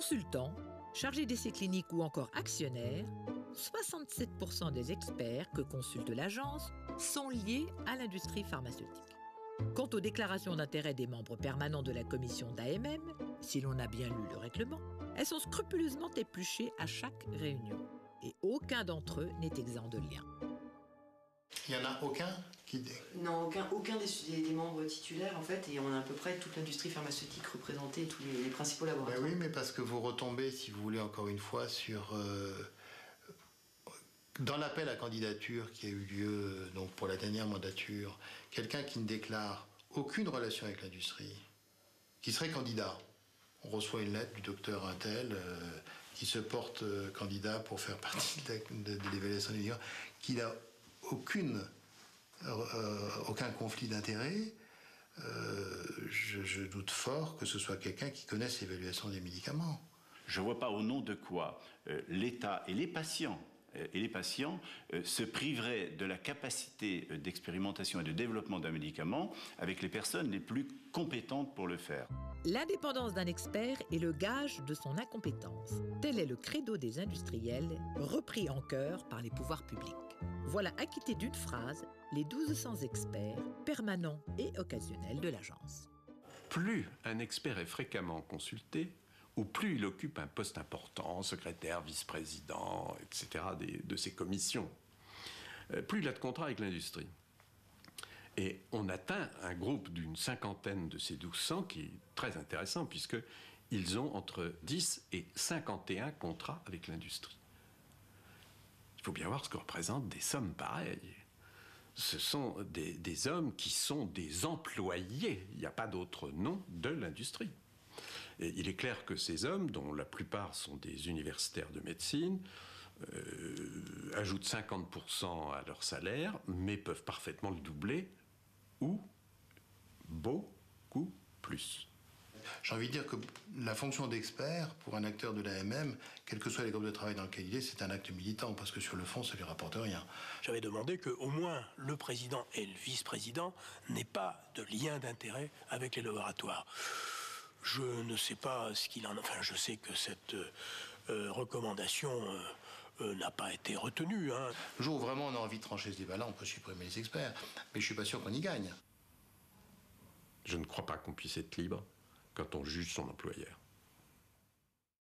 Consultants, chargés d'essais cliniques ou encore actionnaires, 67% des experts que consulte l'agence sont liés à l'industrie pharmaceutique. Quant aux déclarations d'intérêt des membres permanents de la commission d'AMM, si l'on a bien lu le règlement, elles sont scrupuleusement épluchées à chaque réunion. Et aucun d'entre eux n'est exempt de lien. Il n'y en a aucun qui... Non, aucun des membres titulaires, en fait, et on a à peu près toute l'industrie pharmaceutique représentée, tous les principaux laboratoires. Ben oui, mais parce que vous retombez, si vous voulez, encore une fois, sur... dans l'appel à candidature qui a eu lieu donc pour la dernière mandature, quelqu'un qui ne déclare aucune relation avec l'industrie, qui serait candidat. On reçoit une lettre du docteur Intel qui se porte candidat pour faire partie de l'évaluation des médicaments, qui n'a aucun conflit d'intérêt. Je doute fort que ce soit quelqu'un qui connaisse l'évaluation des médicaments. Je ne vois pas au nom de quoi l'État et les patients se priveraient de la capacité d'expérimentation et de développement d'un médicament avec les personnes les plus compétentes pour le faire. L'indépendance d'un expert est le gage de son incompétence. Tel est le credo des industriels, repris en chœur par les pouvoirs publics. Voilà acquittés d'une phrase les 1200 experts permanents et occasionnels de l'agence. Plus un expert est fréquemment consulté, ou plus il occupe un poste important, secrétaire, vice-président, etc., de ces commissions, plus il a de contrats avec l'industrie. Et on atteint un groupe d'une cinquantaine de ces 1200 qui est très intéressant, puisqu'ils ont entre 10 et 51 contrats avec l'industrie. Il faut bien voir ce que représentent des sommes pareilles. Ce sont des hommes qui sont des employés, il n'y a pas d'autre nom, de l'industrie. Et il est clair que ces hommes, dont la plupart sont des universitaires de médecine, ajoutent 50% à leur salaire, mais peuvent parfaitement le doubler, ou beaucoup plus. J'ai envie de dire que la fonction d'expert, pour un acteur de l'AMM, quel que soit les groupes de travail dans lesquels il est, c'est un acte militant, parce que sur le fond, ça ne lui rapporte rien. J'avais demandé qu'au moins le président et le vice-président n'aient pas de lien d'intérêt avec les laboratoires. Je ne sais pas ce qu'il en a... Enfin, je sais que cette recommandation n'a pas été retenue. Le jour où vraiment on a envie de trancher ce débat-là, on peut supprimer les experts. Mais je ne suis pas sûr qu'on y gagne. Je ne crois pas qu'on puisse être libre quand on juge son employeur.